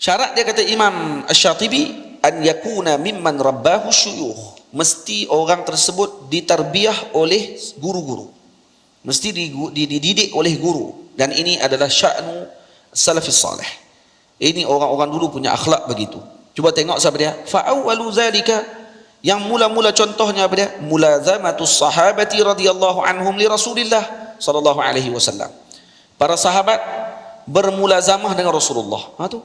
Syarat dia kata Imam Asy-Syatibi, an yakuna mimman rabbahu syuyukh. Mesti orang tersebut ditarbiyah oleh guru-guru. Mesti dididik oleh guru. Dan ini adalah sya'nu salafis salih. Ini orang-orang dulu punya akhlak begitu. Cuba tengok siapa dia. Fa awwalu zalika, yang mula-mula contohnya apa dia? Mulazamatus sahabati radhiyallahu anhum li Rasulillah sallallahu alaihi wasallam. Para sahabat bermulazamah dengan Rasulullah. Tu.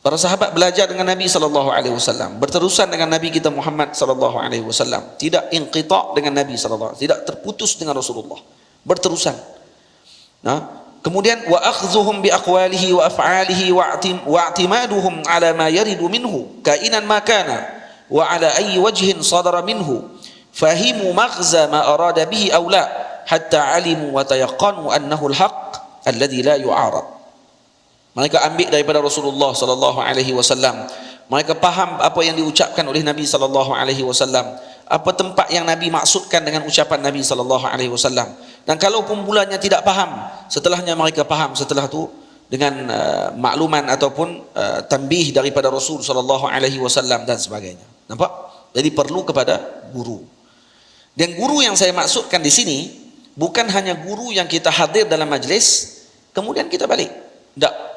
Para sahabat belajar dengan Nabi sallallahu alaihi wasallam, berterusan dengan Nabi kita Muhammad sallallahu alaihi wasallam, tidak inqita' dengan Nabi sallallahu alaihi wasallam, tidak terputus dengan Rasulullah, berterusan. Kemudian wa akhdhuhum bi aqwalihi wa af'alihi wa i'timaduhum ala ma yaridu minhu kainan ma kana wa ala ayyi wajhin sadara minhu fahimu maghza ma arada bihi aw la hatta alimu wa tayaqqanu annahu al-haqq alladhi la yu'arad. Mereka ambil daripada Rasulullah sallallahu alaihi wasallam. Mereka faham apa yang diucapkan oleh Nabi sallallahu alaihi wasallam, apa tempat yang Nabi maksudkan dengan ucapan Nabi sallallahu alaihi wasallam. Dan kalaupun mulanya tidak faham, setelahnya mereka faham setelah itu dengan makluman ataupun tanbih daripada Rasul sallallahu alaihi wasallam dan sebagainya. Nampak? Jadi perlu kepada guru. Dan guru yang saya maksudkan di sini bukan hanya guru yang kita hadir dalam majlis kemudian kita balik. Tak.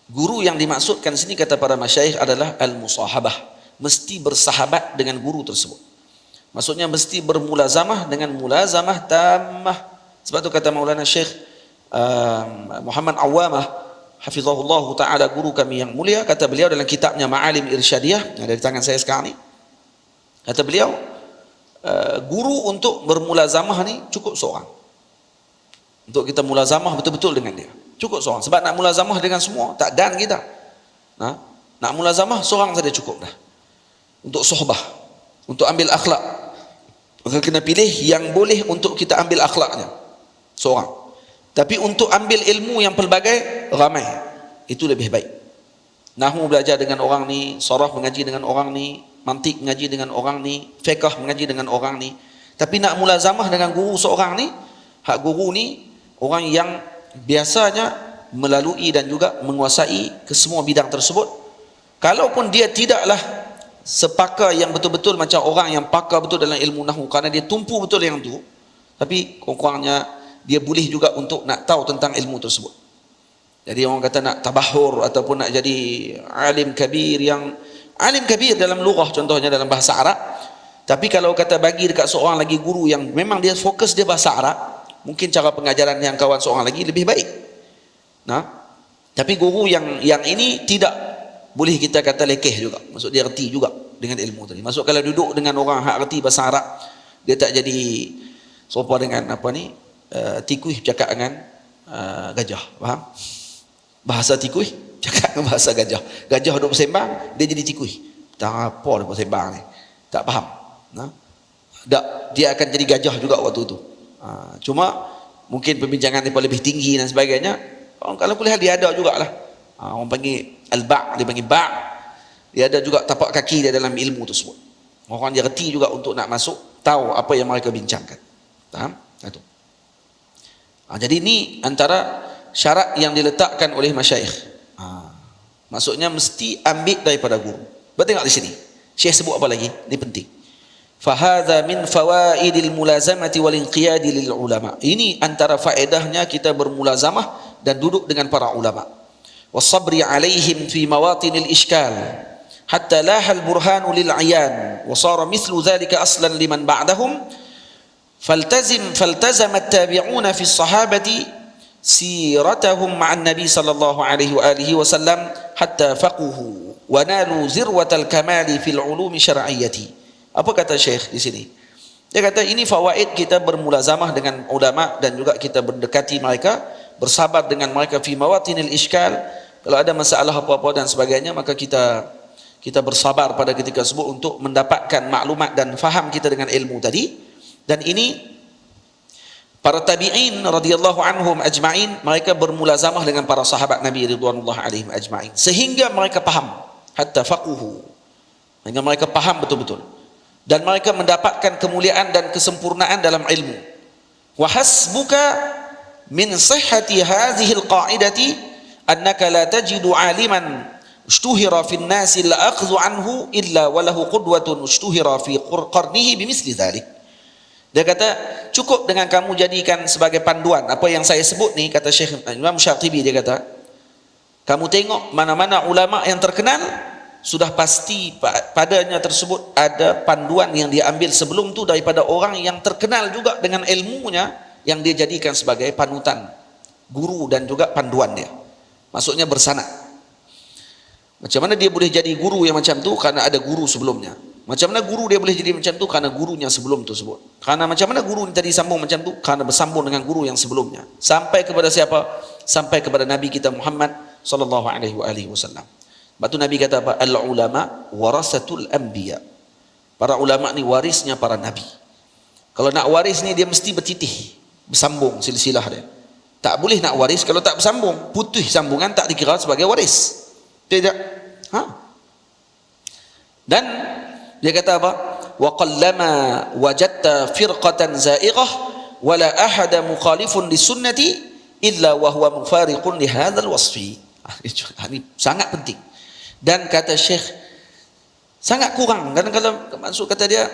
Guru yang dimaksudkan sini kata para masyayikh adalah al-musahabah, mesti bersahabat dengan guru tersebut. Maksudnya mesti bermulazamah dengan mulazamah tammah. Sebab itu kata Maulana Syekh Muhammad Awamah hafizahullah taala, guru kami yang mulia, kata beliau dalam kitabnya Ma'alim Irsyadiyah yang ada di tangan saya sekarang ni, kata beliau guru untuk bermulazamah ni cukup seorang. Untuk kita mulazamah betul-betul dengan dia cukup seorang. Sebab nak mulazamah dengan semua tak dan kita. Nak mulazamah seorang saja cukup dah. Untuk sohbah, untuk ambil akhlak, maka kena pilih yang boleh untuk kita ambil akhlaknya, seorang. Tapi untuk ambil ilmu yang pelbagai, ramai. Itu lebih baik. Nahwu belajar dengan orang ni, saraf mengaji dengan orang ni, mantik mengaji dengan orang ni, fiqh mengaji dengan orang ni. Tapi nak mulazamah dengan guru seorang ni, hak guru ni orang yang biasanya melalui dan juga menguasai ke semua bidang tersebut. Kalaupun dia tidaklah sepakar yang betul-betul macam orang yang pakar betul dalam ilmu nahwu, kerana dia tumpu betul yang tu, tapi kurang-kurangnya dia boleh juga untuk nak tahu tentang ilmu tersebut. Jadi orang kata nak tabahur ataupun nak jadi alim kabir, yang alim kabir dalam lughah contohnya dalam bahasa Arab. Tapi kalau kata bagi dekat seorang lagi guru yang memang dia fokus dia bahasa Arab, mungkin cara pengajaran yang kawan seorang lagi lebih baik. Tapi guru yang ini tidak boleh kita kata lekeh juga. Maksud dia reti juga dengan ilmu tadi. Maksud kalau duduk dengan orang hak reti bahasa Arab, dia tak jadi serupa dengan tikuih bercakap dengan gajah. Faham? Bahasa tikuih cakap dengan bahasa gajah. Gajah duduk bersembang, dia jadi tikuih. Tak apa dia bersembang ni. Tak faham. Dia akan jadi gajah juga waktu tu. Cuma mungkin perbincangan dia lebih tinggi dan sebagainya. Kalau boleh dia ada jugalah. Orang panggil al-ba', dia panggil ba'. Dia ada juga tapak kaki dia dalam ilmu tersebut. Orang dia reti juga untuk nak masuk, tahu apa yang mereka bincangkan. Faham? Itu. Jadi ini antara syarat yang diletakkan oleh masyayikh. Maksudnya mesti ambil daripada guru. Tengok di sini. Syekh sebut apa lagi? Ini penting. Fahadha min fawaidil mulazamati wal inqiyadi lil ulama. Ini antara faedahnya kita bermulazamah dan duduk dengan para ulama. Wasabri alaihim fi mawatinil ishkal hatta lahal burhanu lil ayan wa sara mithlu dhalika aslan liman ba'dahum. Faltazama at-tabi'una fi as-sahabati siratahum ma'an nabi sallallahu alaihi wa alihi wasallam hatta faquhu wa nalu zirwatal kamali fil ulumi syar'iyyati. Apa kata Syekh di sini? Dia kata ini fawaid kita bermulazamah dengan ulama dan juga kita mendekati mereka, bersabar dengan mereka fi mawatinil iskal. Kalau ada masalah apa-apa dan sebagainya, maka kita bersabar pada ketika tersebut untuk mendapatkan maklumat dan faham kita dengan ilmu tadi. Dan ini para tabi'in radhiyallahu anhum ajma'in, mereka bermulazamah dengan para sahabat Nabi ridwanullah alaihim ajma'in sehingga mereka faham, hatta faquhu, sehingga mereka faham betul-betul. Dan mereka mendapatkan kemuliaan dan kesempurnaan dalam ilmu. Wa hasbuka min sihhati hadhihi alqa'idati annaka la tajidu aliman ushtuhira fi an-nasi la akhdhu anhu illa wa lahu qudwatun ushtuhira fi qarnihi bimithli dhalik. Dia kata cukup dengan kamu jadikan sebagai panduan apa yang saya sebut ni, kata Syekh Imam Syatibi, dia kata kamu tengok mana-mana ulama yang terkenal, sudah pasti padanya tersebut ada panduan yang dia ambil sebelum tu daripada orang yang terkenal juga dengan ilmunya, yang dia jadikan sebagai panutan, guru dan juga panduan dia. Maksudnya bersanad. Macam mana dia boleh jadi guru yang macam tu? Karena ada guru sebelumnya. Macam mana guru dia boleh jadi macam tu? Karena gurunya sebelum tersebut. Karena macam mana guru tadi sambung macam tu? Karena bersambung dengan guru yang sebelumnya. Sampai kepada siapa? Sampai kepada Nabi kita Muhammad sallallahu alaihi wasallam. Sebab tu Nabi kata apa? Al-ulama warasatul anbiya. Para ulama ni warisnya para nabi. Kalau nak waris ni dia mesti bertitih, bersambung silsilah dia. Tak boleh nak waris kalau tak bersambung. Putus sambungan tak dikira sebagai waris. Tidak. Dan dia kata apa? Wa qallama wajadta firqatan za'ighah wala ahada mukhalifun li sunnati illa wa huwa mufariqun li hadzal wasfi. Ini sangat penting. Dan kata Syekh sangat kurang. Kadang kalau maksud kata dia,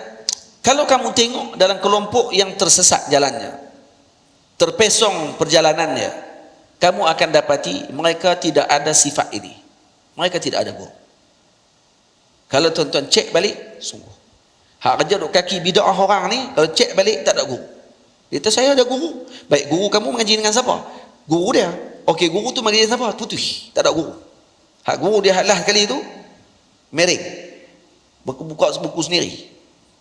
kalau kamu tengok dalam kelompok yang tersesat jalannya, terpesong perjalanannya, kamu akan dapati mereka tidak ada sifat ini. Mereka tidak ada guru. Kalau tuan-tuan cek balik, sungguh hak kerja duk kaki bid'ah orang ni, kalau cek balik tak ada guru. Dia kata saya ada guru. Baik, guru kamu mengaji dengan siapa? Guru dia. Okey, guru tu mengaji dengan siapa? Putih. Tak ada guru. Hak guru dia lah kali tu mereng, buka buku sendiri.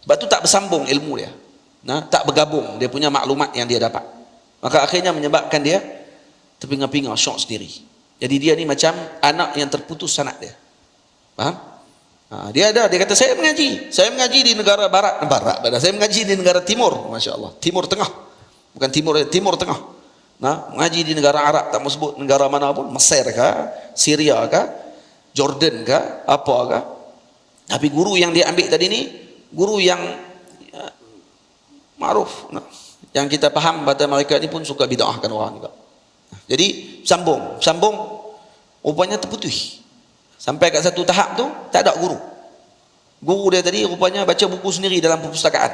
Sebab tu tak bersambung ilmu dia. Nah, tak bergabung dia punya maklumat yang dia dapat. Maka akhirnya menyebabkan dia terpinga-pinga, syok sendiri. Jadi dia ni macam anak yang terputus sanad dia. Faham? Dia kata saya mengaji di negara barat, saya mengaji di negara timur, masya-Allah, timur tengah, bukan timur tengah. Nah, mengaji di negara Arab, tak mau sebut negara mana pun, Mesir kah, Syria kah, Jordan kah, apa kah. Tapi guru yang dia ambil tadi ni guru yang ma'ruf, yang kita faham pada mereka ni pun suka bid'ahkan orang juga. Jadi sambung rupanya terputus. Sampai kat satu tahap tu tak ada guru. Guru dia tadi rupanya baca buku sendiri dalam perpustakaan.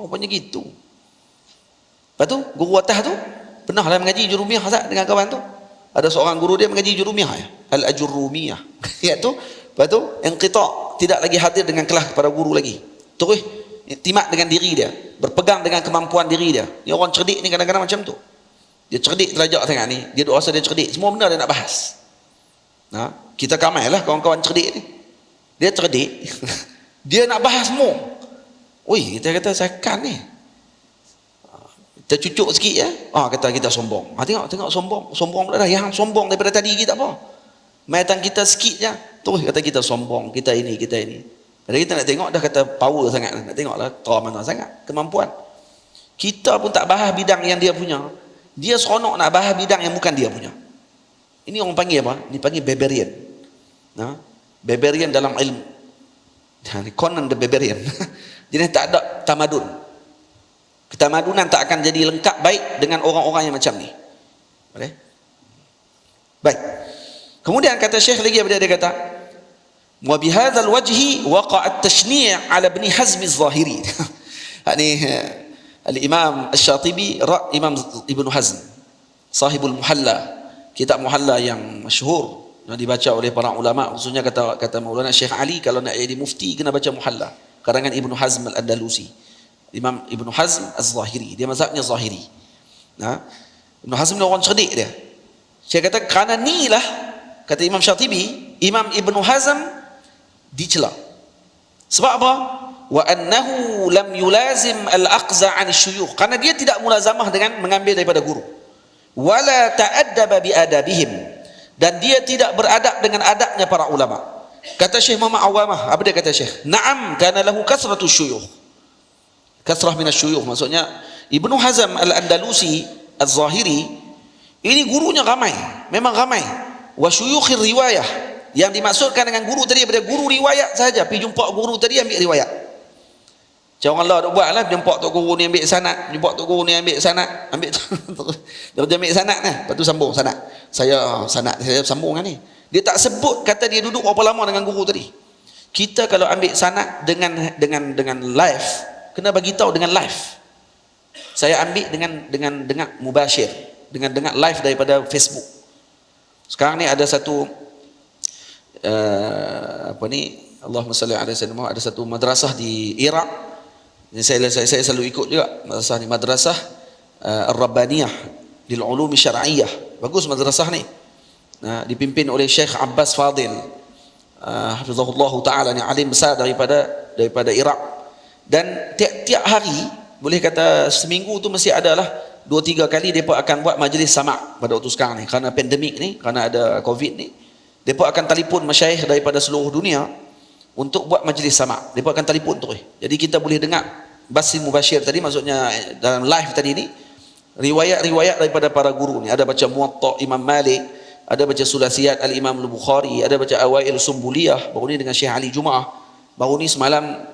Rupanya gitu. Lepas tu guru atas tu pernah lah mengaji Jurumiyah dengan kawan tu. Ada seorang guru dia mengaji Jurumiyah ya, Al-Ajurrumiyah. Iaitu lepas tu inqita', tidak lagi hadir dengan kelas kepada guru lagi. Terus iktimat dengan diri dia, berpegang dengan kemampuan diri dia. Ni orang cerdik ni kadang-kadang macam tu. Dia cerdik terlajak sangat ni, dia rasa dia cerdik, semua benda dia nak bahas. Nah, kita kamai lah kawan-kawan cerdik ni. Dia cerdik, dia nak bahas semua. Oi, kita kata sakan ni. Kita cucuk sikit ya. Kata kita sombong. Tengok sombong pula dah. Yang sombong daripada tadi kita apa? Maitan kita sikit je. Terus kata kita sombong, kita ini. Jadi kita nak tengok dah kata power sangat. Nak tengoklah tahu mana sangat kemampuan. Kita pun tak bahas bidang yang dia punya. Dia seronok nak bahas bidang yang bukan dia punya. Ini orang panggil apa? Ini panggil barbarian. Barbarian dalam ilmu. Conan the Barbarian. Jadi tak ada tamadun. Ketamadunan tak akan jadi lengkap baik dengan orang-orang yang macam ni. Boleh? Baik. Kemudian kata Syekh lagi apa dia kata? Wa bihadzal wajhi waqa'a at-tashni' 'ala Ibn Hazm az-Zahiri. Ini Al-Imam Asy-Syatibi, Imam Ibn Hazm, sahibul Muhalla, kitab Muhalla yang masyhur yang dibaca oleh para ulama, khususnya kata Maulana Syekh Ali, kalau nak jadi mufti kena baca Muhalla karangan Ibn Hazm Al-Andalusi. Imam Ibn Hazm Az-Zahiri, dia mazhabnya Zahiri. Ibn Hazm ni orang cerdik dia. Saya kata kerana ni lah, kata Imam Syatibi, Imam Ibn Hazm dicela. Sebab apa? Wa annahu lam yulazim al-aqza 'an syuyukh, karena dia tidak mulazamah dengan mengambil daripada guru. Wala ta'addaba bi adabihim, dan dia tidak beradab dengan adabnya para ulama. Kata Syekh Muhammad Awamah, apa dia kata Syekh? Na'am kana lahu kasratu syuyukh. Kasrah minas syuyukh, maksudnya Ibnu Hazm Al-Andalusi Az-Zahiri ini gurunya ramai, memang ramai. Wa syuyukhir riwayah, yang dimaksudkan dengan guru tadi pada guru riwayat saja. Pergi jumpa guru tadi ambil riwayat. Macam orang lah duk buat lah, jemput tok guru ni ambil sanad, jemput tok guru ni ambil sanad, ambil dia ambil sanad lah, lepas tu sambung sanad. Saya sambung kan ni. Dia tak sebut kata dia duduk berapa lama dengan guru tadi. Kita kalau ambil sanad dengan live, kena bagi tahu dengan live. Saya ambil dengan mubashir, dengan live daripada Facebook. Sekarang ni ada satu Allahumma salli ala sayyidina Muhammad, ada satu madrasah di Iraq. Saya selalu ikut juga madrasah ni, madrasah Ar-Rabbaniyah lil Ulum Syar'iyyah. Bagus madrasah ni. Dipimpin oleh Syekh Abbas Fadil, hafizahullah taala, ni alim besar daripada Iraq. Dan tiap-tiap hari, boleh kata seminggu tu mesti adalah 2-3 kali depa akan buat majlis sama' pada waktu sekarang ni, kerana pandemik ni, kerana ada Covid ni. Depa akan telefon masyayikh daripada seluruh dunia untuk buat majlis sama'. Depa akan telefon terus. Jadi kita boleh dengar basi mubashir tadi, maksudnya dalam live tadi ni, riwayat-riwayat daripada para guru ni. Ada baca Muwatta Imam Malik, ada baca Sulasiyat Al-Imam Al-Bukhari, ada baca Awail Sumbuliyah, baru ni dengan Syekh Ali Jumaah. Baru ni semalam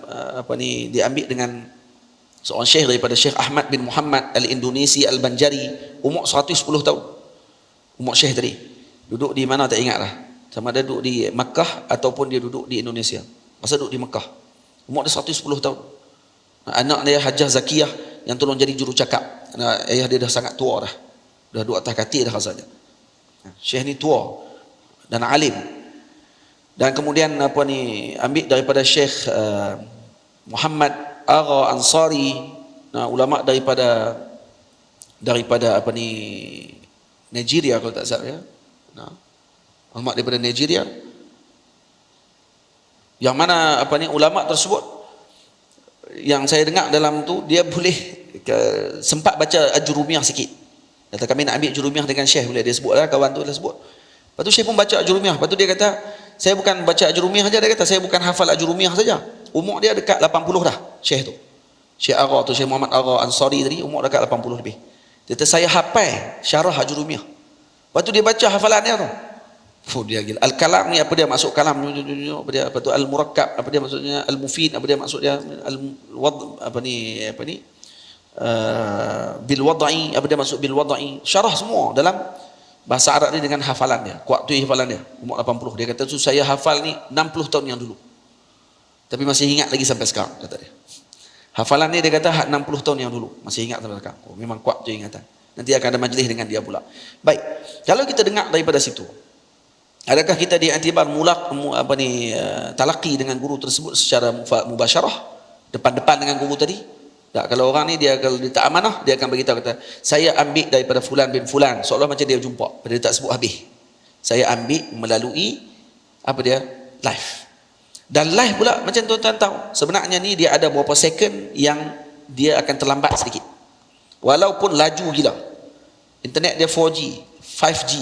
diambil dengan seorang syekh daripada Syekh Ahmad bin Muhammad Al-Indonesi Al-Banjari, umur 110 tahun. Umur syekh tadi. Duduk di mana tak ingat lah. Sama ada duduk di Makkah ataupun dia duduk di Indonesia. Masa duduk di Makkah. Umur dia 110 tahun. Anak dia Hajjah Zakiyah yang tolong jadi jurucakap. Ayah dia dah sangat tua dah. Dah duduk atas katil dah rasanya. Syekh ni tua dan alim. Dan kemudian ambil daripada Syekh Muhammad Agha Ansari, ulama daripada Nigeria kalau tak salah ya. Ulama daripada Nigeria. Yang mana ulama tersebut, yang saya dengar dalam tu, dia boleh sempat baca Ajurumiyah sikit. Kata kami nak ambil Ajurumiyah dengan Syekh, boleh dia sebut lah, kawan tu dah sebut. Lepas tu Syekh pun baca Ajurumiyah. Lepas tu dia kata, saya bukan baca Ajurumiyah saja, dia kata saya bukan hafal Ajurumiyah saja. Umur dia dekat 80 dah, Syekh tu. Syekh Agha tu, Syekh Muhammad Agha Ansari tadi, umur dekat 80 lebih. Dia kata saya hafal syarah Ajurumiyah. Lepas tu dia baca hafalan dia tu. Dia gila. Al-kalam ni apa dia maksud kalam? Apa dia? Apa tu al-murakkab? Apa dia maksudnya? Al-mufid? Apa dia maksudnya? Al-wad bil wad'i? Apa dia maksud bil wad'i? Syarah semua dalam bahasa Arab ni dengan hafalan dia. Kuat tu hafalan dia. Umur 80. Dia kata tu saya hafal ni 60 tahun yang dulu. Tapi masih ingat lagi sampai sekarang, kata dia. Hafalan ni dia kata 60 tahun yang dulu, masih ingat sampai sekarang. Oh, memang kuat tu ingatan. Nanti akan ada majlis dengan dia pula. Baik. Kalau kita dengar daripada situ, adakah kita diiktibar talaqi dengan guru tersebut secara mubasyarah, depan-depan dengan guru tadi? Tak, kalau orang ni dia kalau dia tak amanah, dia akan beritahu kata, saya ambil daripada fulan bin fulan, seolah macam dia jumpa, padahal dia tak sebut habis. Saya ambil melalui live. Dan live pula macam tuan-tuan tahu, sebenarnya ni dia ada beberapa second yang dia akan terlambat sedikit. Walaupun laju gila. Internet dia 4G, 5G.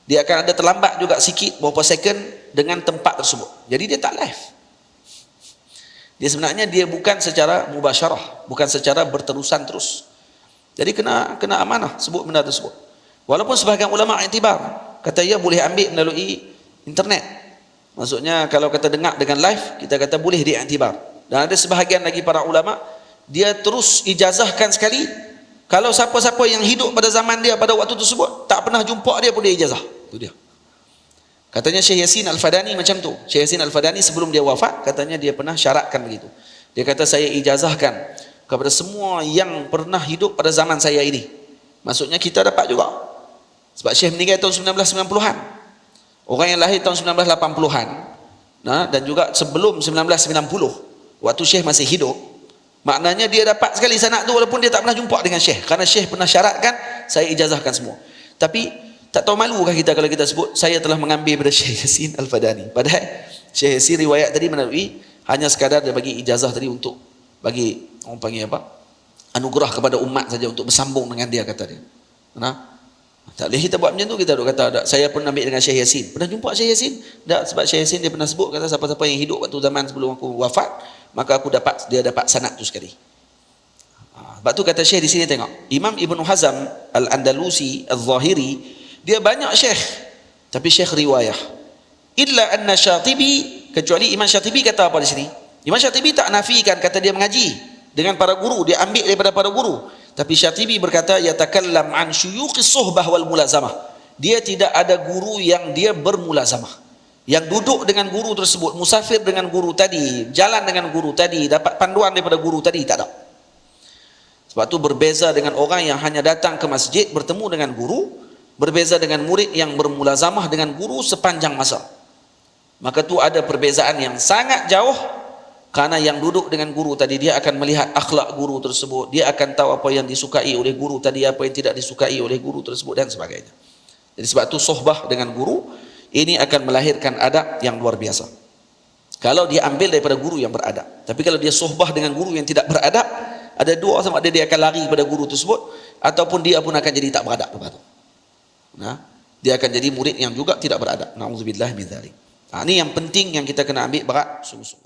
Dia akan ada terlambat juga sikit beberapa second dengan tempat tersebut. Jadi dia tak live. Dia sebenarnya dia bukan secara mubasyarah, bukan secara berterusan terus. Jadi kena amanah sebut benda tersebut. Walaupun sebahagian ulama iktibar, kata ya boleh ambil melalui internet. Maksudnya kalau kata dengar dengan live, kita kata boleh diiktibar. Dan ada sebahagian lagi para ulama, dia terus ijazahkan sekali. Kalau siapa-siapa yang hidup pada zaman dia pada waktu tersebut tak pernah jumpa dia pun dia ijazah. Itu dia. Katanya Syekh Yasin Al-Fadani macam tu. Syekh Yasin Al-Fadani sebelum dia wafat, katanya dia pernah syaratkan begitu. Dia kata saya ijazahkan kepada semua yang pernah hidup pada zaman saya ini. Maksudnya kita dapat juga. Sebab Syekh meninggal tahun 1990-an. Orang yang lahir tahun 1980-an, dan juga sebelum 1990, waktu Syekh masih hidup, maknanya dia dapat sekali sanad tu walaupun dia tak pernah jumpa dengan Syekh. Kerana Syekh pernah syaratkan, saya ijazahkan semua. Tapi tak tahu malukah kita kalau kita sebut saya telah mengambil daripada Syekh Yasin Al-Fadani. Padahal Syekh Yasin riwayat tadi melalui hanya sekadar dia bagi ijazah tadi untuk bagi orang panggil anugerah kepada umat saja untuk bersambung dengan dia, kata dia. Tak boleh kita buat macam tu. Kita duk kata saya pernah ambil dengan Syekh Yasin. Pernah jumpa Syekh Yasin? Tak, sebab Syekh Yasin dia pernah sebut kata siapa-siapa yang hidup waktu zaman sebelum aku wafat, maka dia dapat sanad tu sekali. Sebab tu kata Syekh di sini, tengok Imam Ibn Hazm Al-Andalusi Al-Zahiri, dia banyak Syekh, tapi Syekh riwayah. Illa anna Syatibi, kecuali Imam Syatibi kata apa di sini? Imam Syatibi tak nafikan kata dia mengaji dengan para guru, dia ambil daripada para guru. Tapi Syatibi berkata yatakallam an syuyukhis suhbah wal mulazamah. Dia tidak ada guru yang dia bermulazamah, yang duduk dengan guru tersebut, musafir dengan guru tadi, jalan dengan guru tadi, dapat panduan daripada guru tadi, tak ada. Sebab tu berbeza dengan orang yang hanya datang ke masjid bertemu dengan guru, berbeza dengan murid yang bermulazamah dengan guru sepanjang masa. Maka tu ada perbezaan yang sangat jauh. Karena yang duduk dengan guru tadi, dia akan melihat akhlak guru tersebut, dia akan tahu apa yang disukai oleh guru tadi, apa yang tidak disukai oleh guru tersebut dan sebagainya. Jadi sebab tu sohbah dengan guru ini akan melahirkan adab yang luar biasa kalau dia ambil daripada guru yang beradab. Tapi kalau dia sohbah dengan guru yang tidak beradab, ada dua, sama ada dia akan lari pada guru tersebut ataupun dia pun akan jadi tak beradab lepas tu. Nah, dia akan jadi murid yang juga tidak beradab. Nauzubillah min dzalik. Ini yang penting yang kita kena ambil berat sungguh-sungguh.